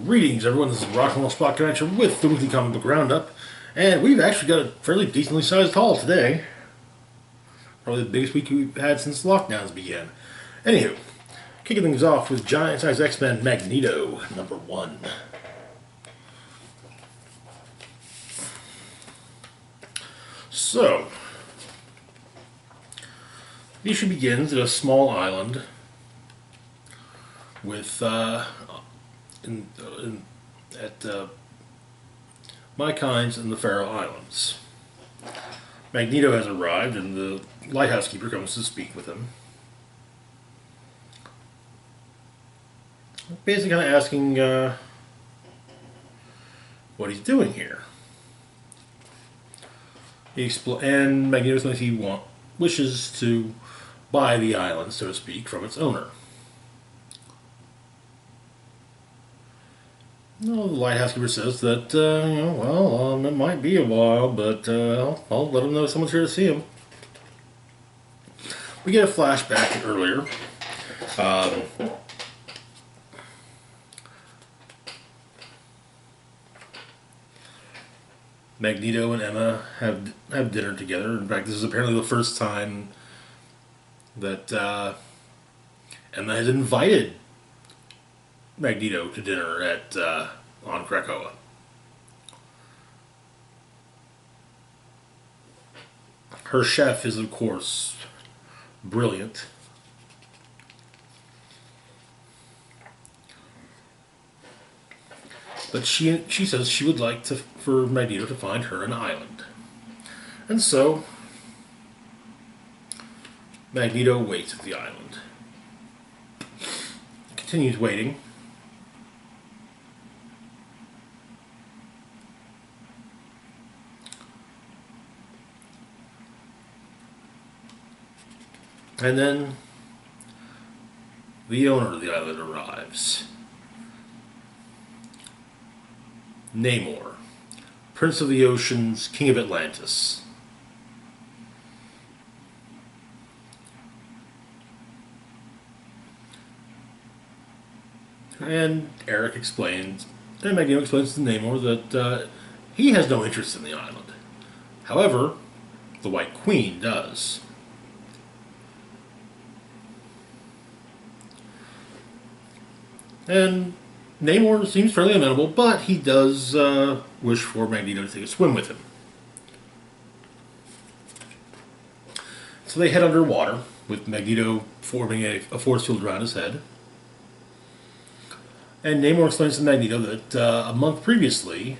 Greetings, everyone. This is Rock and Roll Spot Connection with the weekly comic book roundup, and we've actually got a fairly decently sized haul today. Probably the biggest week we've had since lockdowns began. Anywho, kicking things off with Giant Size X-Men Magneto #1. So, the issue begins at a small island with My Kind's in the Faroe Islands. Magneto has arrived, and the lighthouse keeper comes to speak with him. Basically, kind of asking what he's doing here. And Magneto thinks he wishes to buy the island, so to speak, from its owner. No, the lighthouse keeper says that, it might be a while, but I'll let him know someone's here to see him. We get a flashback earlier. Magneto and Emma have dinner together. In fact, this is apparently the first time that Emma has invited Magneto to dinner on Krakoa. Her chef is, of course, brilliant. But she says she would like for Magneto to find her an island. And so Magneto waits at the island. Continues waiting. And then the owner of the island arrives. Namor, Prince of the Oceans, King of Atlantis. And Magneto explains to Namor that he has no interest in the island. However, the White Queen does. And Namor seems fairly amenable, but he does wish for Magneto to take a swim with him. So they head underwater, with Magneto forming a force field around his head. And Namor explains to Magneto that a month previously,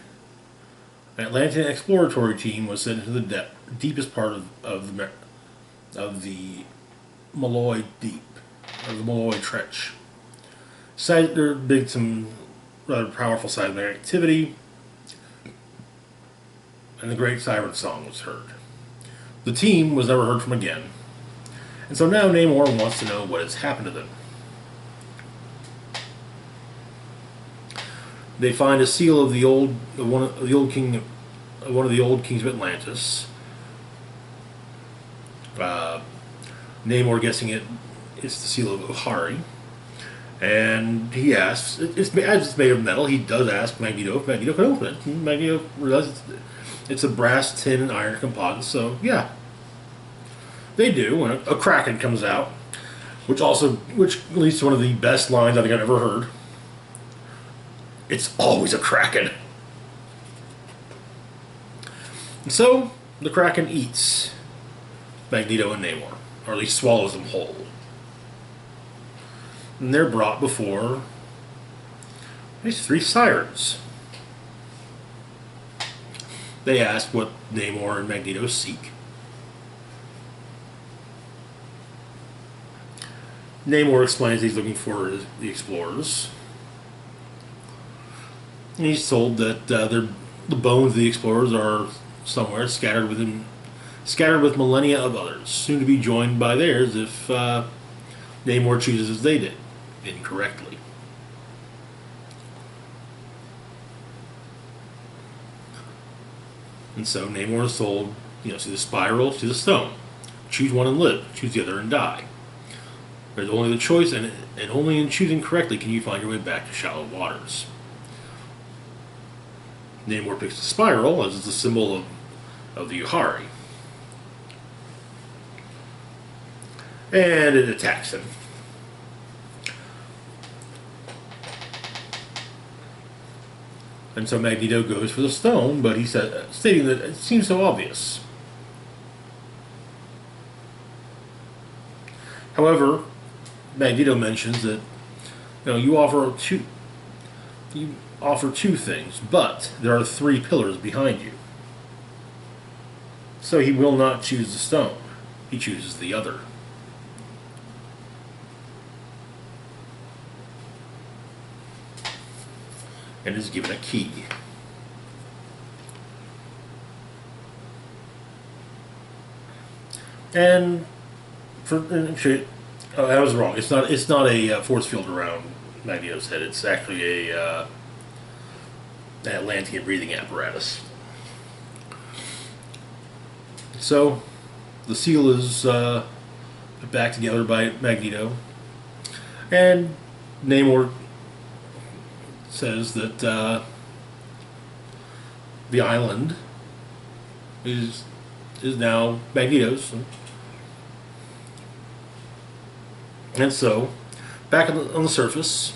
an Atlantean exploratory team was sent into the deepest part of the Malloy Deep, of the Malloy Trench. There had been some rather powerful seismic activity, and the Great Siren Song was heard. The team was never heard from again, and so now Namor wants to know what has happened to them. They find a seal of one of the old kings of Atlantis. Namor guessing it's the seal of Ohari. And he asks, as it's made of metal, he does ask Magneto if Magneto can open it. And Magneto realizes it's a brass, tin, and iron composite, so yeah. They do, and a Kraken comes out, which leads to one of the best lines I think I've ever heard. It's always a Kraken. And so, the Kraken eats Magneto and Namor, or at least swallows them whole. And they're brought before these three sirens. They ask what Namor and Magneto seek. Namor explains he's looking for the explorers. And he's told that the bones of the explorers are somewhere scattered with millennia of others, soon to be joined by theirs if Namor chooses as they did, incorrectly. And so Namor is told, see the spiral, see the stone. Choose one and live. Choose the other and die. There's only the choice, and only in choosing correctly can you find your way back to shallow waters. Namor picks the spiral as the symbol of the Uhari. And it attacks him. And so Magneto goes for the stone, but he said, stating that it seems so obvious. However, Magneto mentions that you offer two things, but there are 3 pillars behind you. So he will not choose the stone; he chooses the other. And is given a key. And I was wrong. It's not a force field around Magneto's head. It's actually an Atlantean breathing apparatus. So the seal is put back together by Magneto, and Namor says that the island is now Magneto's, and so back on the surface,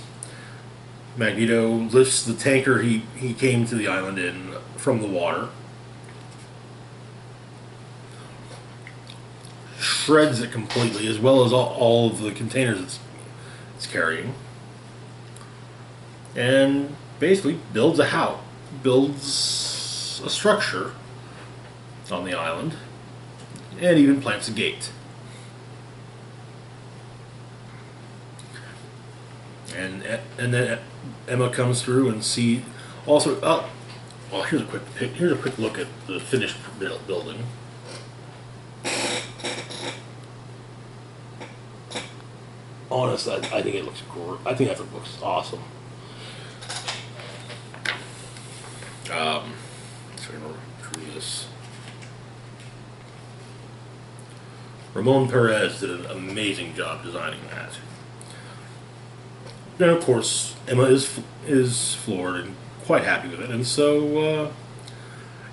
Magneto lifts the tanker he came to the island in from the water, shreds it completely, as well as all of the containers it's carrying, and basically builds a structure on the island, and even plants a gate. And then Emma comes through and see also. Well, here's a quick look at the finished building. Honestly, I think it looks great. I think that looks awesome. So I'm gonna this. Ramon Perez did an amazing job designing that. And of course, Emma is floored and quite happy with it, and so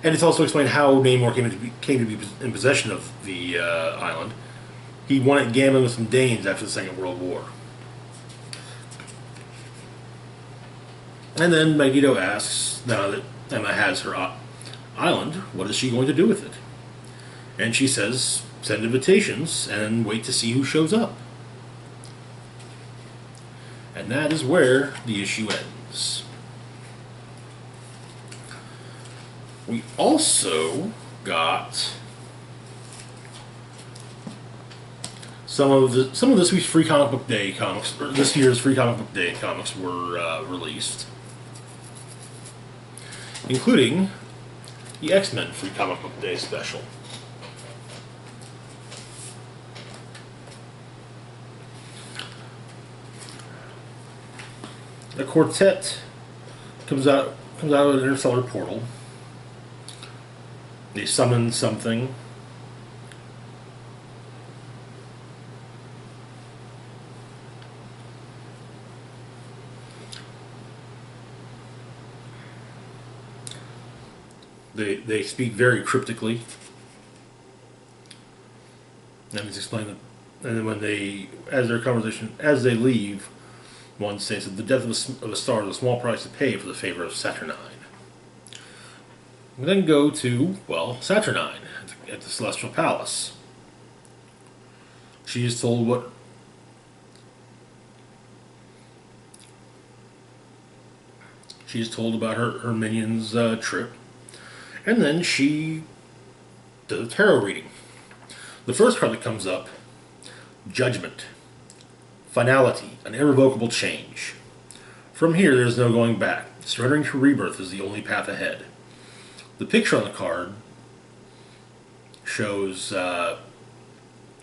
and it's also explained how Namor came to be in possession of the island. He won at gambling with some Danes after the Second World War. And then Magneto asks, now that Emma has her island, what is she going to do with it? And she says, send invitations and wait to see who shows up. And that is where the issue ends. We also got some of this week's Free Comic Book Day comics, or this year's Free Comic Book Day comics were released, including the X-Men Free Comic Book Day special. The quartet comes out of an interstellar portal. They summon something. They speak very cryptically. And it's explained that, and then when as they leave, one states that the death of a star is a small price to pay for the favor of Saturnine. We then go to, Saturnine at the Celestial Palace. She is told what she is told about her minion's trip, and then she does a tarot reading. The first card that comes up, Judgment. Finality, an irrevocable change. From here, there's no going back. Surrendering to rebirth is the only path ahead. The picture on the card shows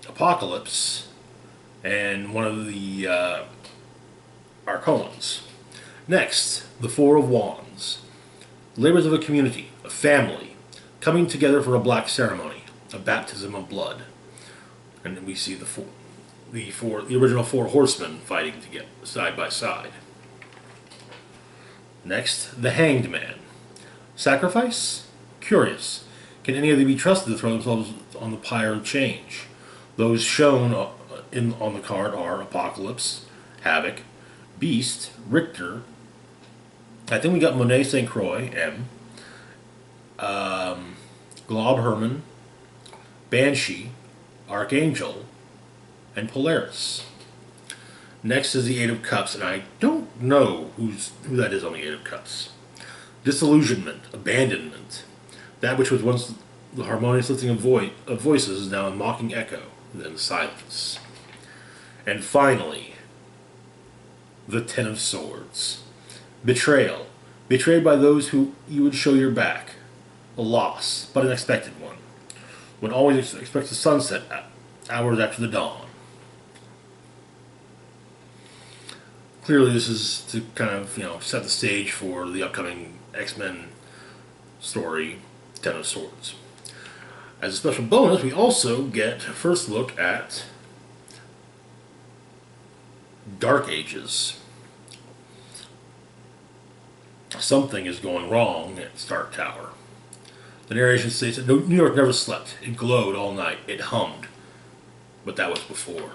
Apocalypse and one of the Arconans. Next, the Four of Wands. Labors of a community, a family, coming together for a black ceremony, a baptism of blood. And then we see the original four horsemen fighting together, side by side. Next, the Hanged Man. Sacrifice? Curious. Can any of them be trusted to throw themselves on the pyre of change? Those shown on the card are Apocalypse, Havoc, Beast, Richter. I think we got Monet St. Croix, M. Glob Herman, Banshee, Archangel, and Polaris. Next is the Eight of Cups, and I don't know who that is on the Eight of Cups. Disillusionment, abandonment. That which was once the harmonious lifting of voices is now a mocking echo, then silence. And finally, the Ten of Swords. Betrayal. Betrayed by those who you would show your back. A loss, but an expected one. One always expects the sunset hours after the dawn. Clearly this is to kind of, set the stage for the upcoming X-Men story, Ten of Swords. As a special bonus, we also get a first look at Dark Ages. Something is going wrong at Stark Tower. The narration states that New York never slept. It glowed all night. It hummed. But that was before.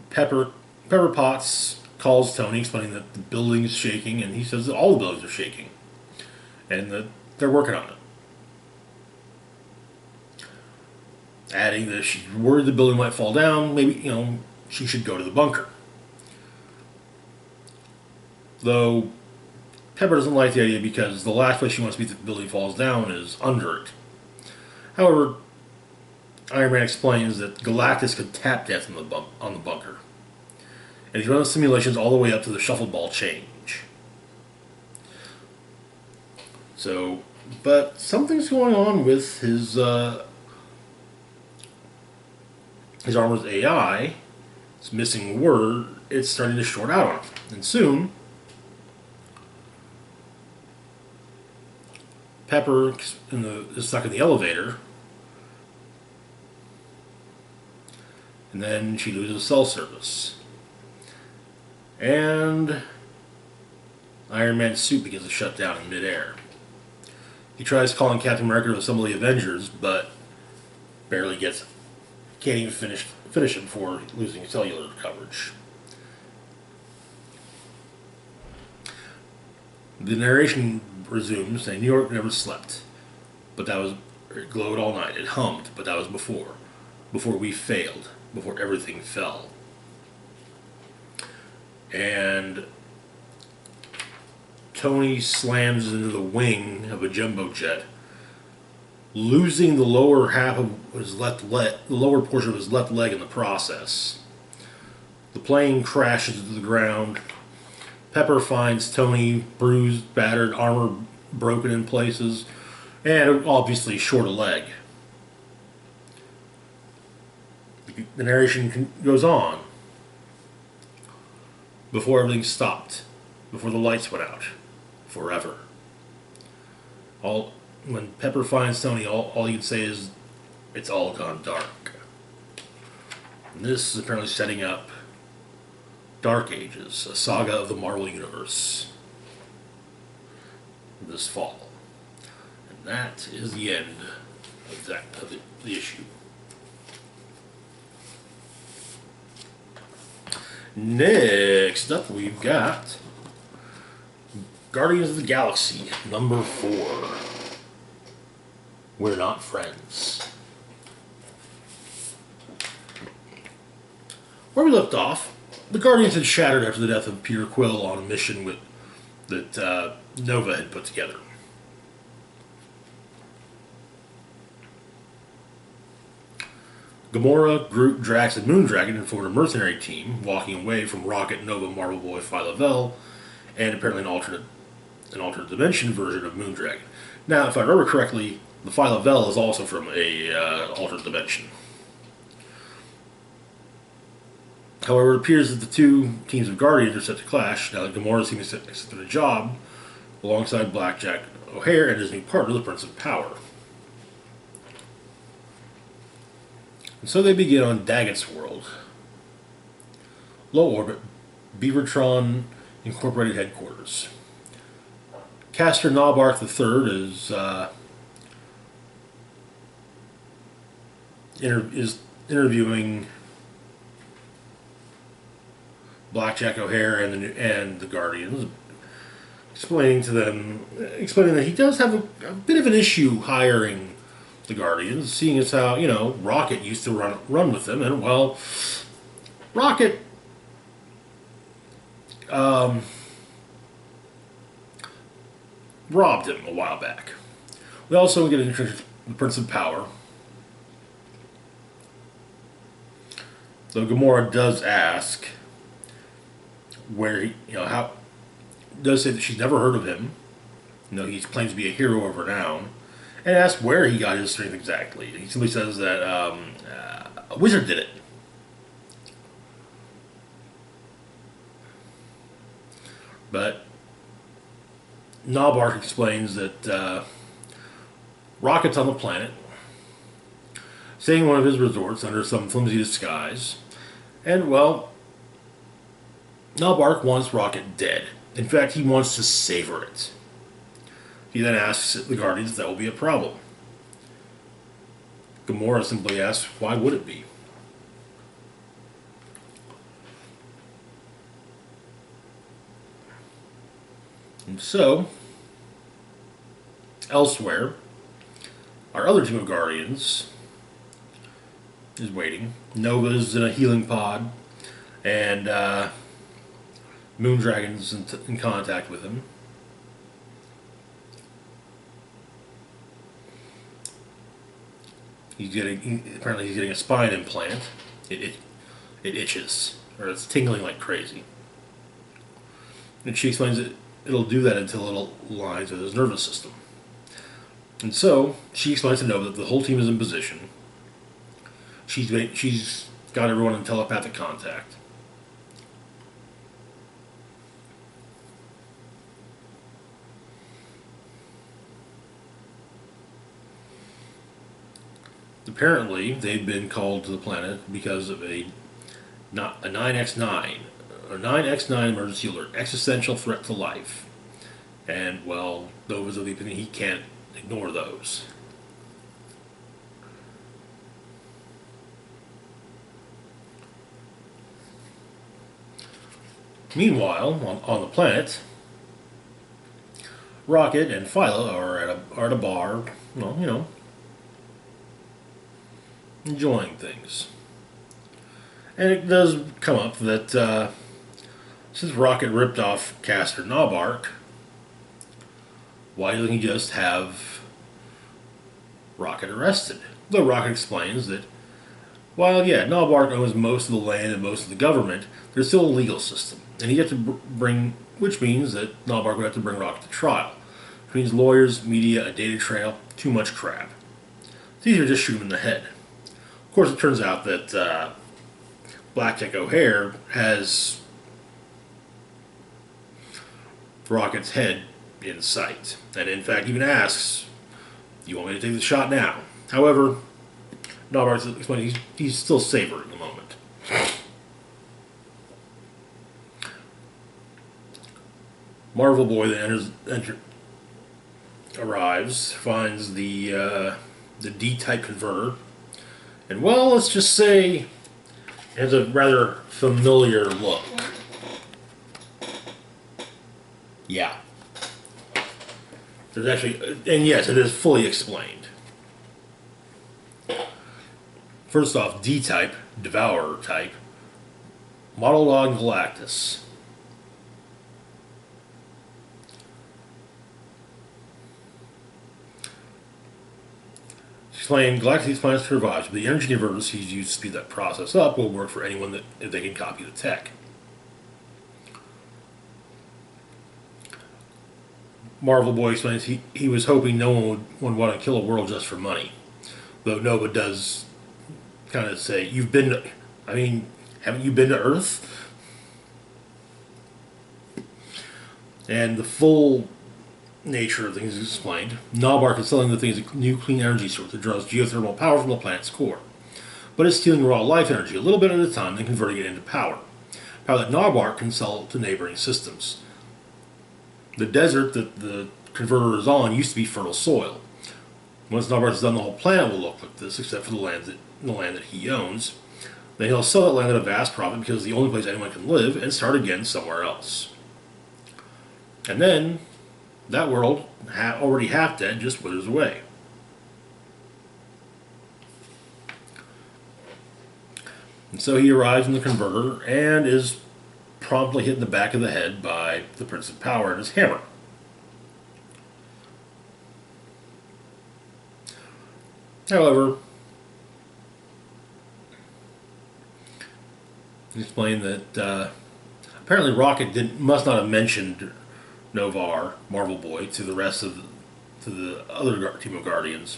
Pepper Potts calls Tony, explaining that the building is shaking, and he says that all the buildings are shaking. And that they're working on it. Adding that she's worried the building might fall down. Maybe, she should go to the bunker. Though Pepper doesn't like the idea because the last place she wants to be if the building falls down is under it. However, Iron Man explains that Galactus could tap dance on the bunker. And he's running simulations all the way up to the shuffle ball change. So, but something's going on with his armor's AI. It's missing word. It's starting to short out on him. And soon, Pepper is stuck in the elevator, and then she loses cell service. And Iron Man's suit begins to shut down in midair. He tries calling Captain America to assemble the Avengers, but barely gets it. Can't even finish it before losing cellular coverage. The narration resumes, saying New York never slept, but it glowed all night. It hummed, but that was before we failed, before everything fell. And Tony slams into the wing of a jumbo jet, losing the lower half of his the lower portion of his left leg in the process. The plane crashes to the ground. Pepper finds Tony bruised, battered, armor broken in places, and obviously short a leg. The narration goes on. Before everything stopped, before the lights went out, forever. When Pepper finds Tony, all he can say is, "It's all gone dark." And this is apparently setting up Dark Ages, a saga of the Marvel Universe, this fall. And that is the end of the issue. Next up, we've got Guardians of the Galaxy, number 4. We're Not Friends. Where we left off, the Guardians had shattered after the death of Peter Quill on a mission that Nova had put together. Gamora, Groot, Drax, and Moondragon had formed a mercenary team, walking away from Rocket, Nova, Marvel Boy, Phyla-Vell, and apparently an alternate dimension version of Moondragon. Now, if I remember correctly, the Phyla-Vell is also from a alternate dimension. However, it appears that the two teams of Guardians are set to clash now that Gamora's team has accepted a job alongside Blackjack O'Hare and his new partner, the Prince of Power. And so they begin on Daggett's world. Low orbit, Beavertron Incorporated headquarters. Castor Nalbark III is interviewing Blackjack O'Hare and the Guardians, explaining that he does have a bit of an issue hiring the Guardians, seeing as how Rocket used to run with them, and well, Rocket robbed him a while back. We also get an introduction to the Prince of Power. Though Gamora does ask where how does say that she's never heard of him. He claims to be a hero of renown, and asks where he got his strength exactly. He simply says that a wizard did it. But Nalbark explains that Rocket's on the planet, staying in one of his resorts under some flimsy disguise, and well, Nalbark wants Rocket dead. In fact, he wants to savor it. He then asks the Guardians if that will be a problem. Gamora simply asks, why would it be? And so, elsewhere, our other team of Guardians is waiting. Nova's in a healing pod, and Moondragon's in contact with him. Apparently he's getting a spine implant. It itches, or it's tingling like crazy. And she explains that it'll do that until it aligns with his nervous system. And so she explains to Nova that the whole team is in position. She's got everyone in telepathic contact. Apparently, they've been called to the planet because of a 9x9 or 9x9 emergency alert, existential threat to life. And well, Nova's of the opinion he can't ignore those. Meanwhile, on the planet, Rocket and Phyla are at a bar, enjoying things. And it does come up that since Rocket ripped off Castor Nalbark, why doesn't he just have Rocket arrested? Though Rocket explains that while, Nalbark owns most of the land and most of the government, there's still a legal system. And he had to which means that Nalbark would have to bring Rocket to trial. Which means lawyers, media, a data trail, too much crap. It's easier to just shoot him in the head. Of course, it turns out that Blackjack O'Hare has Rocket's head in sight. And in fact, even asks, you want me to take the shot now? However, Nalbark's explaining he's still savoring the moment. Marvel Boy that arrives, finds the D-type converter, and well, let's just say it has a rather familiar look. Yeah. There's actually, and yes, it is fully explained. First off, D-type, Devourer type, Monologue Galactus. Explain Galactus plans to survive, but the energy converters he's used to speed that process up will work for anyone if they can copy the tech. Marvel Boy explains he was hoping no one would want to kill a world just for money. Though Nova does kind of say, haven't you been to Earth? And the full nature of things is explained. Nalbark is selling the thing as a new clean energy source that draws geothermal power from the planet's core. But it's stealing raw life energy a little bit at a time and converting it into power. Power that Nalbark can sell to neighboring systems. The desert that the converter is on used to be fertile soil. Once Narbarth is done, the whole planet will look like this, except for the land that he owns. Then he'll sell that land at a vast profit because it's the only place anyone can live, and start again somewhere else. And then that world, already half dead, just withers away. And so he arrives in the converter and is promptly hit in the back of the head by the Prince of Power and his hammer. However, he explained that apparently Rocket must not have mentioned Novar, Marvel Boy, to the other team of Guardians.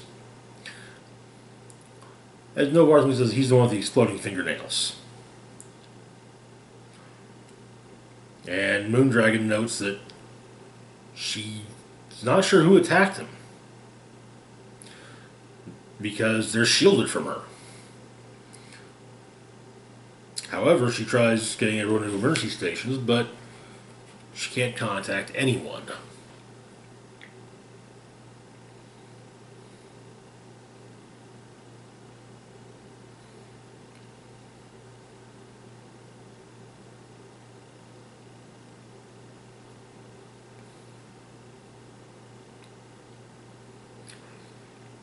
As Novar says, he's the one with the exploding fingernails. And Moondragon notes that she's not sure who attacked him, because they're shielded from her. However, she tries getting everyone into emergency stations, but she can't contact anyone.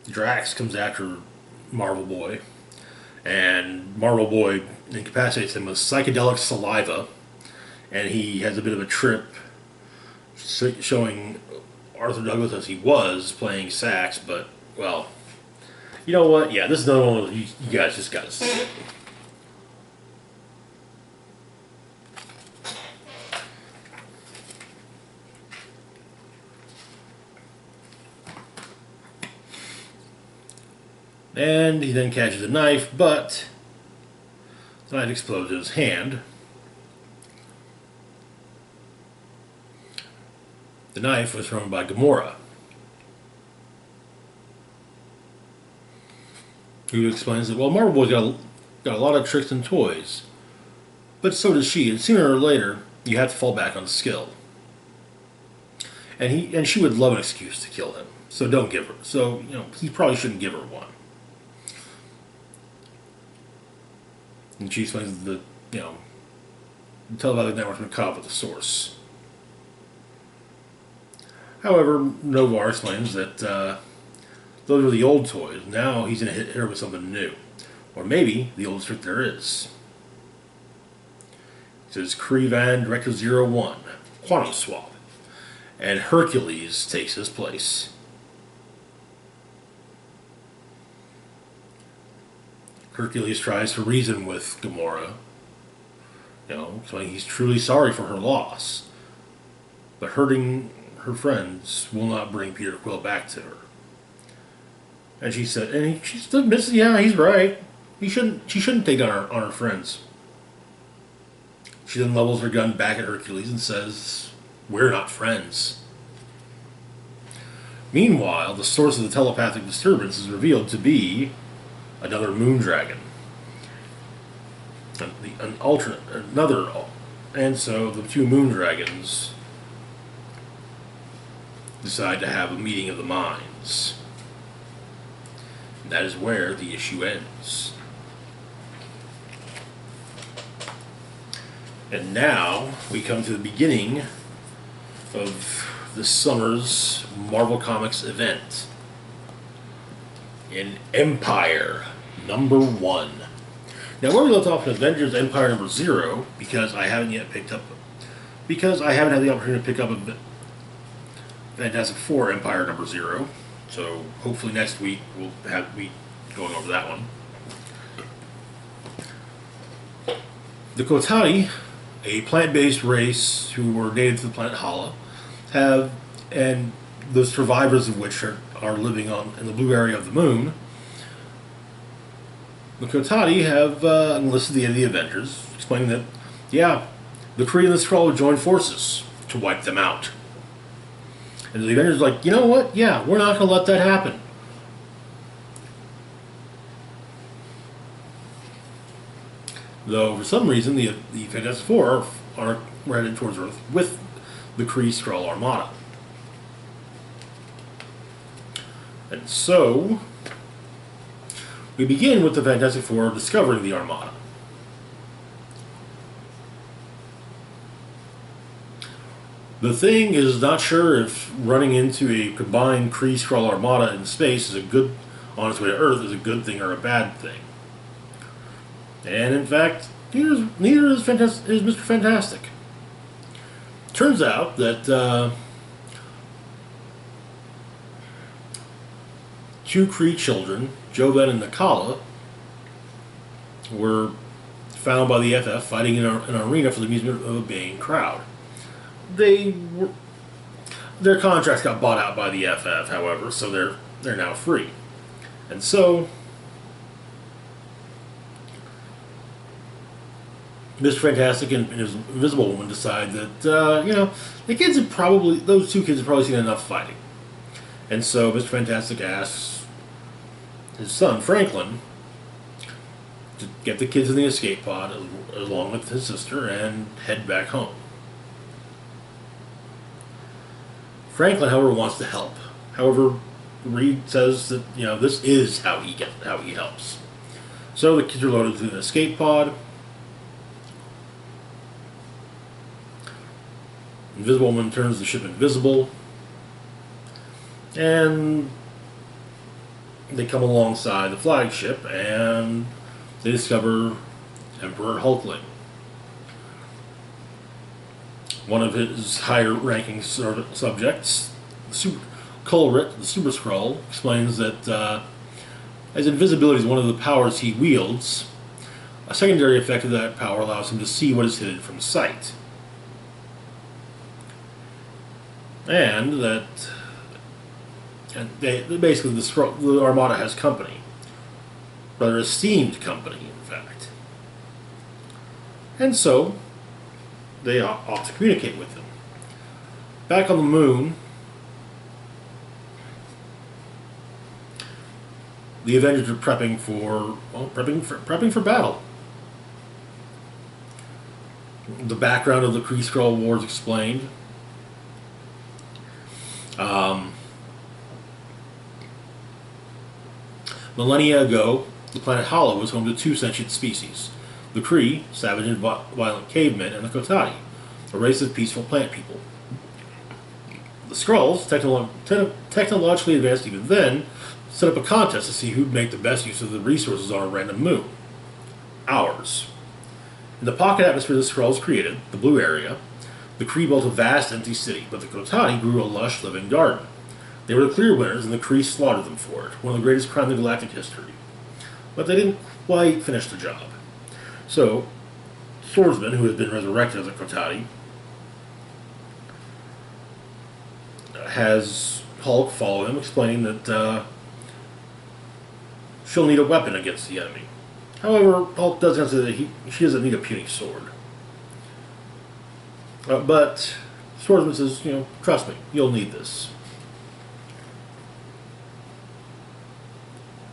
Drax comes after Marvel Boy, and Marvel Boy incapacitates him with psychedelic saliva, and he has a bit of a trip, showing Arthur Douglas as he was playing sax. But, well, you know what? Yeah, this is another one you guys just gotta see it. And he then catches a knife, but the knife explodes in his hand. The knife was thrown by Gamora, who explains that, well, Marvel Boy's got a lot of tricks and toys, but so does she, and sooner or later, you have to fall back on skill. And she would love an excuse to kill him, so don't give her. So, he probably shouldn't give her one. And she explains that, the telepathic network's been caught up with the source. However, Novar explains that those are the old toys. Now he's going to hit her with something new. Or maybe the oldest trick there is. It says Kree-Van Director 01, Quantum Swap. And Hercules takes his place. Hercules tries to reason with Gamora, saying he's truly sorry for her loss, but hurting her friends will not bring Peter Quill back to her. And she said, she still admits, yeah, he's right. She shouldn't take on her friends. She then levels her gun back at Hercules and says, "We're not friends." Meanwhile, the source of the telepathic disturbance is revealed to be another Moondragon. And so the two Moondragons decide to have a meeting of the minds. And that is where the issue ends. And now we come to the beginning of this summer's Marvel Comics event in Empyre #1. Now, where we left off in Avengers Empyre #0, because I haven't had the opportunity to pick up a Fantastic Four Empyre #0, so hopefully next week we'll be going over that one. The Kotati, a plant-based race who were native to the planet Hala, and the survivors of which are living in the blue area of the moon. The Kotati have enlisted the aid of the Avengers, explaining that, the Kree and the Skrull would join forces to wipe them out. And the Avengers are like, you know what? Yeah, we're not going to let that happen. Though, for some reason, the Fantastic Four are headed towards Earth with the Kree Skrull Armada. And so, we begin with the Fantastic Four discovering the Armada. The Thing is not sure if running into a combined Kree-Skrull Armada in space is a good, on its way to Earth, is a good thing or a bad thing. And in fact, neither is Mr. Fantastic. Turns out that two Kree children, Joven and Nakala, were found by the FF fighting in an arena for the amusement of a baying crowd. Their contracts got bought out by the FF, however, so they're now free. And so Mr. Fantastic and his Invisible Woman decide that those two kids have probably seen enough fighting. And so Mr. Fantastic asks his son Franklin to get the kids in the escape pod along with his sister and head back home. Franklin, however, wants to help. However, Reed says that this is how he helps. So the kids are loaded to an escape pod. Invisible Woman turns the ship invisible, and they come alongside the flagship, and they discover Emperor Hulkling. One of his higher-ranking subjects, Kulrit, the Super Skrull, explains that as invisibility is one of the powers he wields, a secondary effect of that power allows him to see what is hidden from sight. And basically the Armada has company. Rather esteemed company, in fact. And so, they ought to communicate with them. Back on the moon, the Avengers are prepping for battle. The background of the Kree-Skrull War is explained. Millennia ago, the planet Hollow was home to two sentient species: the Kree, savage and violent cavemen, and the Kotati, a race of peaceful plant people. The Skrulls, technologically advanced even then, set up a contest to see who'd make the best use of the resources on a random moon. Ours. In the pocket atmosphere the Skrulls created, the blue area, the Kree built a vast empty city, but the Kotati grew a lush living garden. They were the clear winners, and the Kree slaughtered them for it, one of the greatest crimes in galactic history. But they didn't quite finish the job. So, Swordsman, who has been resurrected as a Kotati, has Hulk follow him, explaining that she'll need a weapon against the enemy. However, Hulk does answer that she doesn't need a puny sword. But Swordsman says, trust me, you'll need this.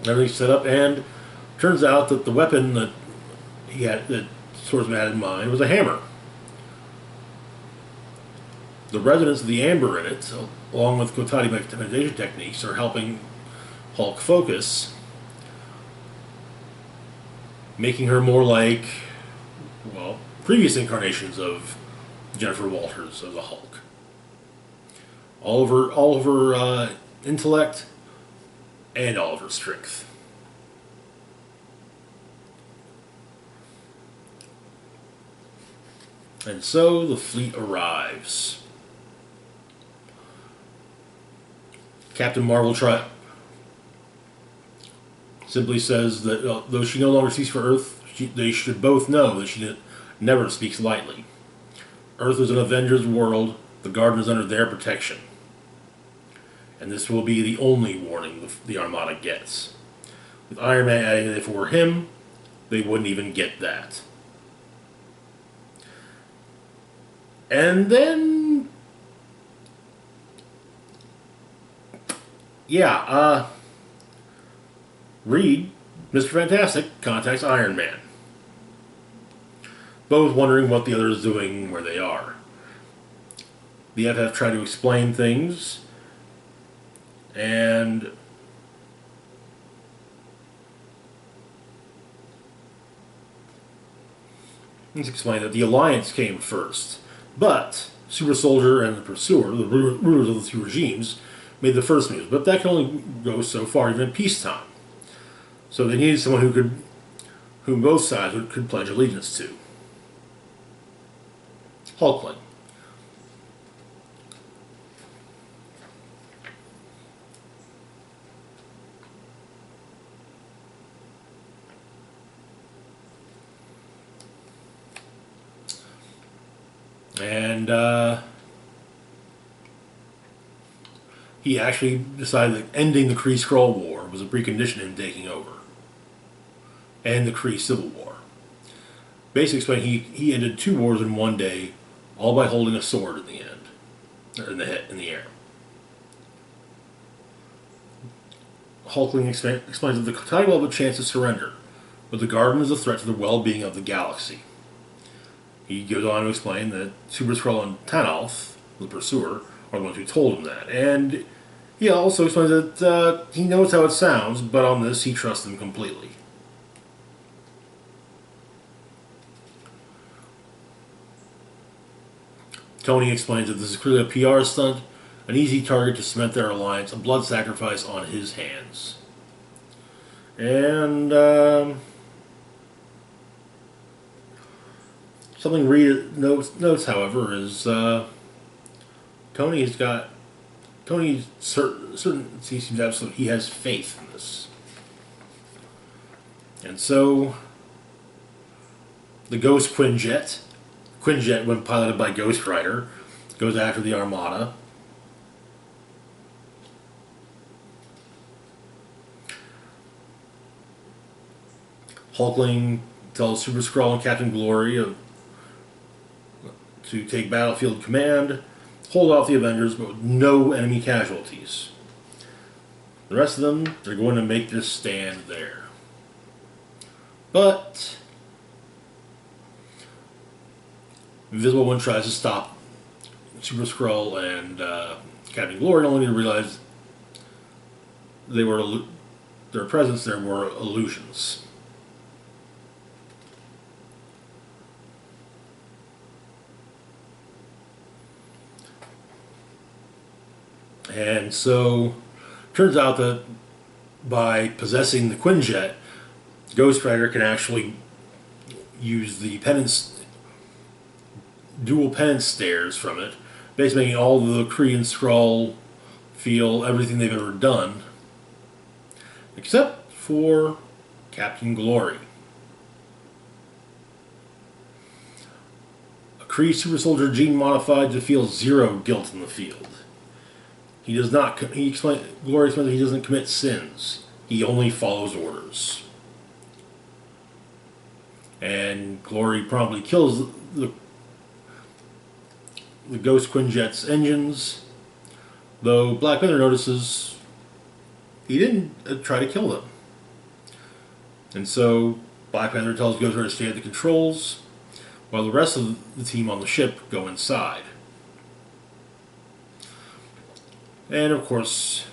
Everything's set up, and turns out that the weapon that Swordsman had in mind was a hammer. The resonance of the amber in it, along with Kotati meditation techniques, are helping Hulk focus, making her more like, previous incarnations of Jennifer Walters as a Hulk. All of her intellect and all of her strength. And so the fleet arrives. Captain Marvel simply says that though she no longer speaks for Earth, they should both know that she never speaks lightly. Earth is an Avengers world. The Garden is under their protection. And this will be the only warning the Armada gets. With Iron Man adding that if it were him, they wouldn't even get that. And then, Reed, Mr. Fantastic, contacts Iron Man. Both wondering what the other is doing where they are. The FF try to explain things, and He's explained that the Alliance came first, but Super Soldier and the Pursuer, the rulers of the two regimes, made the first moves. But that can only go so far, even in peacetime. So they needed someone whom both sides could pledge allegiance to. Hulkling. And he actually decided that ending the Kree-Skrull War was a precondition to him taking over. And the Kree Civil War. Basically explaining he ended 2 wars in one day, all by holding a sword in the end. Or in the air. Hulkling explains that the Titan will have a chance to surrender, but the Guardian is a threat to the well-being of the galaxy. He goes on to explain that Super Skrull and Tanalth, the Pursuer, are the ones who told him that. And he also explains that he knows how it sounds, but on this he trusts them completely. Tony explains that this is clearly a PR stunt, an easy target to cement their alliance, a blood sacrifice on his hands. And something Reed notes, however, is Tony's certain he seems absolutely he has faith in this, and so the Ghost Quinjet, when piloted by Ghost Rider, goes after the Armada. Hulkling tells Super Skrull and Captain Glory to take battlefield command, hold off the Avengers, but with no enemy casualties. The rest of them, they're going to make this stand there. But Invisible One tries to stop Super Skrull and Captain Glory, only to realize their presence there were illusions. And so, turns out that by possessing the Quinjet, Ghost Rider can actually use the dual penance stairs from it, basically making all the Kree and Skrull feel everything they've ever done, except for Captain Glory. A Kree super soldier gene modified to feel 0 guilt in the field. He does not. Glory explains that he doesn't commit sins. He only follows orders. And Glory promptly kills the Ghost Quinjet's engines, though Black Panther notices he didn't try to kill them. And so Black Panther tells Ghost Rider to stay at the controls, while the rest of the team on the ship go inside. And of course,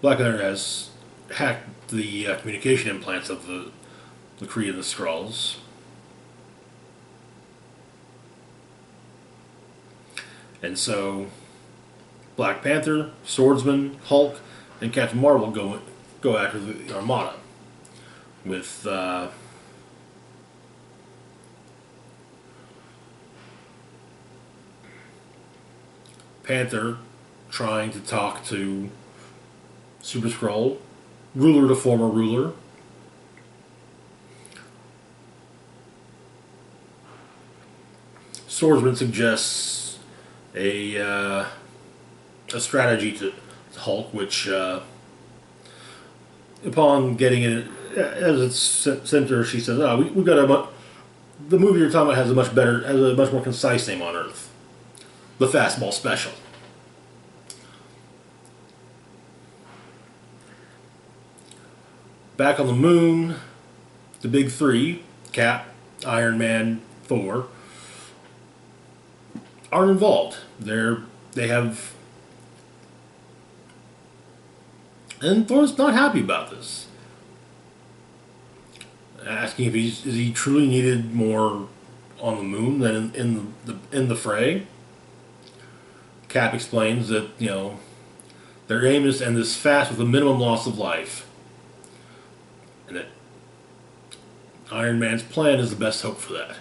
Black Panther has hacked the communication implants of the Kree and the Skrulls. And so Black Panther, Swordsman, Hulk, and Captain Marvel go after the Armada, with Panther trying to talk to Super Skrull, ruler to former ruler. Swordsman suggests a strategy to Hulk, which, upon getting it as its center, she says, "We've got the movie you're talking about has a much more concise name on Earth, the Fastball Special." Back on the moon, the big three, Cap, Iron Man, Thor, aren't involved. They have... And Thor's not happy about this. Asking if is he truly needed more on the moon than in the fray. Cap explains that, their aim is to end this fast with a minimum loss of life, and that Iron Man's plan is the best hope for that.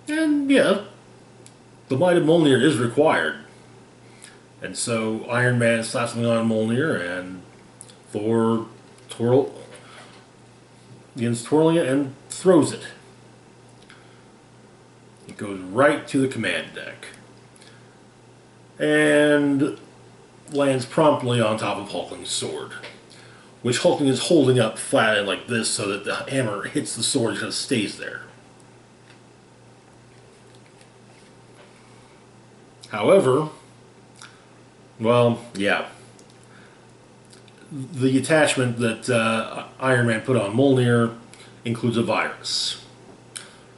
And yeah, the might of Mjolnir is required. And so Iron Man slaps something on Mjolnir, and Thor begins twirling it and throws it. It goes right to the command deck. And lands promptly on top of Hulkling's sword, which Hulkling is holding up flat like this so that the hammer hits the sword and just stays there. However, well, yeah. The attachment that Iron Man put on Mjolnir includes a virus.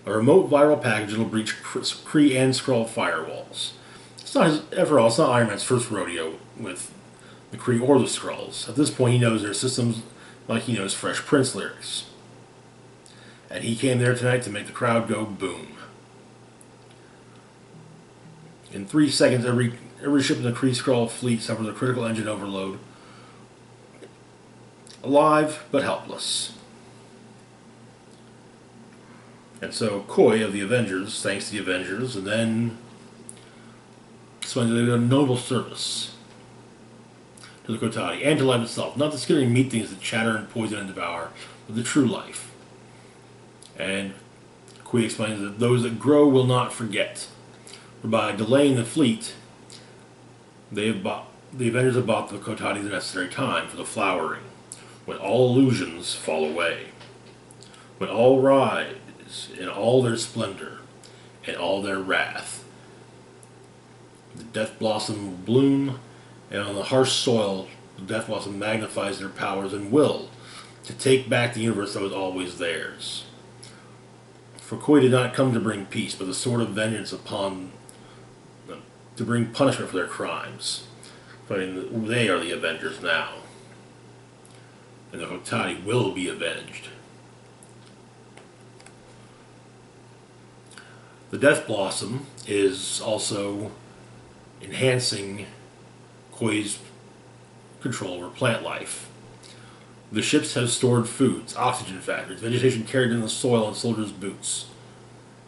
A remote viral package that will breach Kree and Skrull firewalls. It's not Iron Man's first rodeo with the Kree or the Skrulls. At this point, he knows their systems like he knows Fresh Prince lyrics. And he came there tonight to make the crowd go boom. In 3 seconds, every ship in the Kree Skrull fleet suffers a critical engine overload. Alive, but helpless. And so Koi of the Avengers thanks the Avengers, and then explains that they did a noble service to the Kotati and to life itself. Not the skittering meat things that chatter and poison and devour, but the true life. And Koi explains that those that grow will not forget. For by delaying the fleet, the Avengers have bought the Kotati the necessary time for the flowering, when all illusions fall away, when all rise in all their splendor and all their wrath. The Death Blossom will bloom, and on the harsh soil, the Death Blossom magnifies their powers and will to take back the universe that was always theirs. For Koi did not come to bring peace, but the sword of vengeance upon them, to bring punishment for their crimes. I mean, they are the Avengers now. And the Kotati will be avenged. The Death Blossom is also enhancing Koi's control over plant life. The ships have stored foods, oxygen factories, vegetation carried in the soil on soldiers' boots,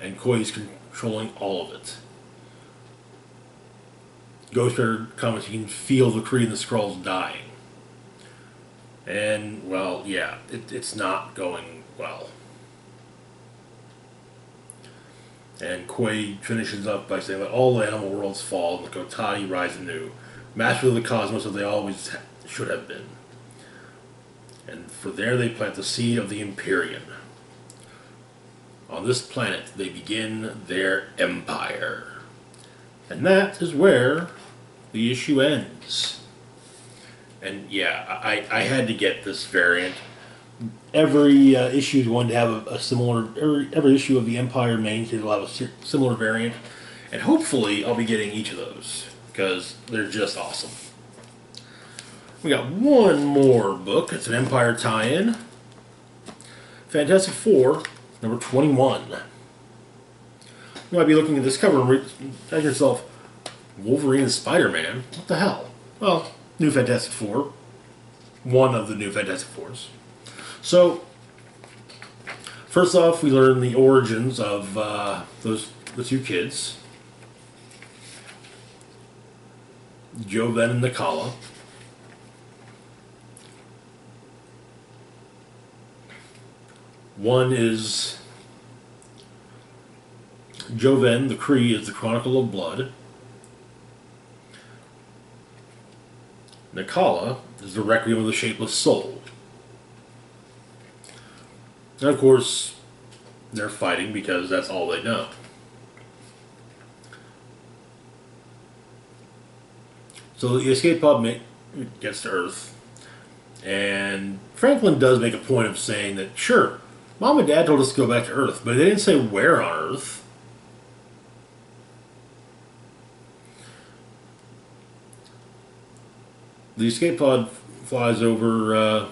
and Koi is controlling all of it. Ghost Rider comments he can feel the Kree and the Skrulls dying. And, well, yeah, it's not going well. And Koi finishes up by saying that all the animal worlds fall and the Kotati rise anew, masters of the cosmos as they always should have been. And for there they plant the seed of the Empyrean. On this planet they begin their empire. And that is where the issue ends. And yeah, I had to get this variant. Every issue is going to have a similar, every issue of the Empyre main series will have a similar variant. And hopefully I'll be getting each of those, because they're just awesome. We got one more book. It's an Empyre tie-in. Fantastic Four, number 21. You might be looking at this cover and ask yourself, Wolverine and Spider-Man? What the hell? Well, New Fantastic Four. One of the New Fantastic Fours. So, first off, we learn the origins of the two kids. Joven and Nakala. One is Joven, the Kree, is the Chronicle of Blood. Nakala is the Requiem of the Shapeless Soul. And of course, they're fighting because that's all they know. So the escape pod gets to Earth, and Franklin does make a point of saying that, sure, Mom and Dad told us to go back to Earth, but they didn't say where on Earth. The escape pod flies over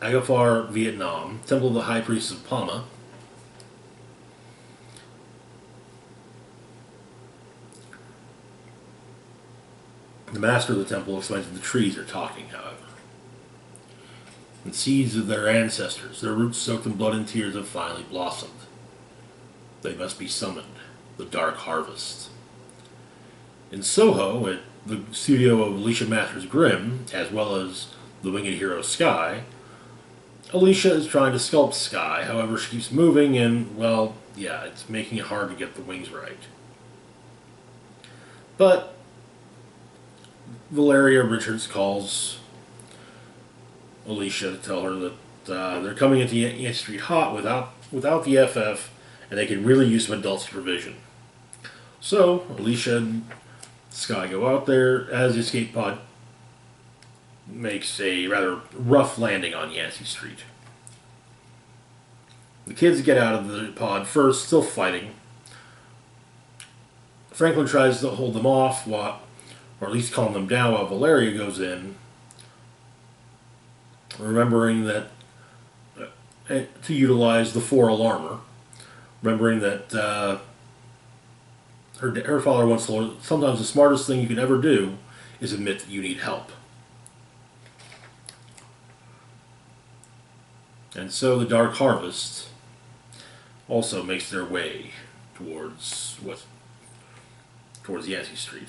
Agafar, Vietnam, Temple of the High Priests of Palma. The master of the temple explains that the trees are talking, however. The seeds of their ancestors, their roots soaked in blood and tears, have finally blossomed. They must be summoned. The Dark Harvest. In Soho, at the studio of Alicia Masters Grimm, as well as the winged hero Sky, Alicia is trying to sculpt Sky. However, she keeps moving and, well, yeah, it's making it hard to get the wings right. But Valeria Richards calls Alicia to tell her that they're coming into Yankee Street hot without the FF, and they can really use some adult supervision. So Alicia and Sky go out there as the escape pod makes a rather rough landing on Yancey Street. The kids get out of the pod first, still fighting. Franklin tries to hold them off, or at least calm them down, while Valeria goes in, remembering that to utilize the 4 alarmer, remembering that her father once told her sometimes the smartest thing you can ever do is admit that you need help. And so the Dark Harvest also makes their way towards Yancey Street.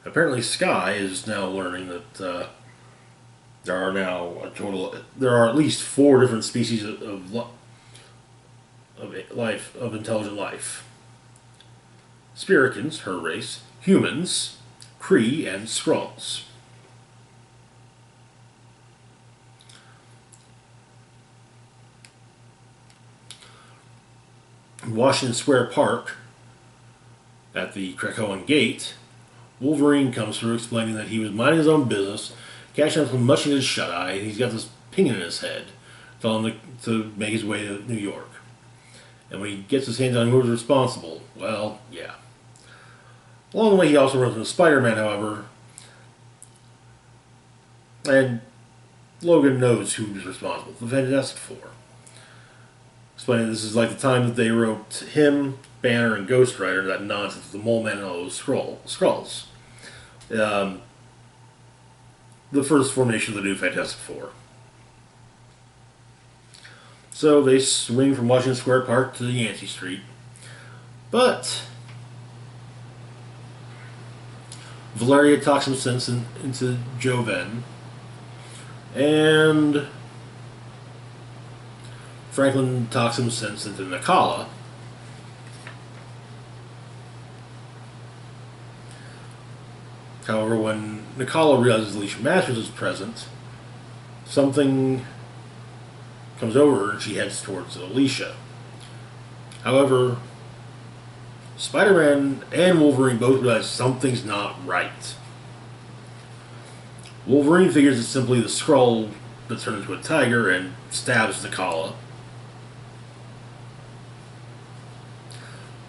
Apparently Sky is now learning that there are at least 4 different species of intelligent life. Spirikins, her race, humans, Kree, and Skrulls. In Washington Square Park, at the Krakoan Gate, Wolverine comes through explaining that he was minding his own business, catching up from mushing his shut-eye, and he's got this pinging in his head, telling him to make his way to New York. And when he gets his hands on who's responsible, well, yeah. Along the way, he also runs into Spider-Man, however, and Logan knows who's responsible. The Fantastic Four. Explaining this is like the time that they wrote him, Banner, and Ghost Rider, that nonsense, the Mole Man and all those Skrulls. The first formation of the new Fantastic Four. So they swing from Washington Square Park to Yancey Street. But Valeria talks some sense into Joven. And Franklin talks some sense into Nakala. However, when Nakala realizes Alicia Masters is present, something comes over her and she heads towards Alicia. However, Spider-Man and Wolverine both realize something's not right. Wolverine figures it's simply the Skrull that turned into a tiger and stabs Nakala.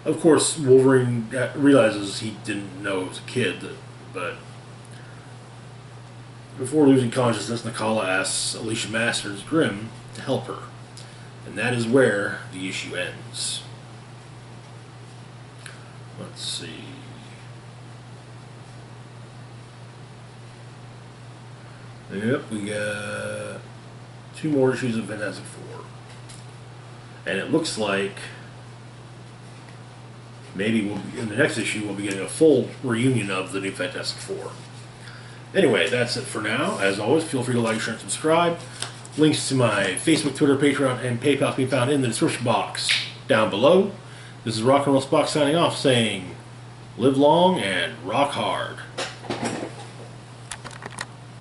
Of course, Wolverine realizes he didn't know as a kid, but before losing consciousness, Nakala asks Alicia Masters Grimm to help her. And that is where the issue ends. Let's see. Yep, we got 2 more issues of Fantastic Four. And it looks like maybe in the next issue we'll be getting a full reunion of the new Fantastic Four. Anyway, that's it for now. As always, feel free to like, share, and subscribe. Links to my Facebook, Twitter, Patreon, and PayPal can be found in the description box down below. This is Rock and Roll Spock signing off, saying, live long and rock hard.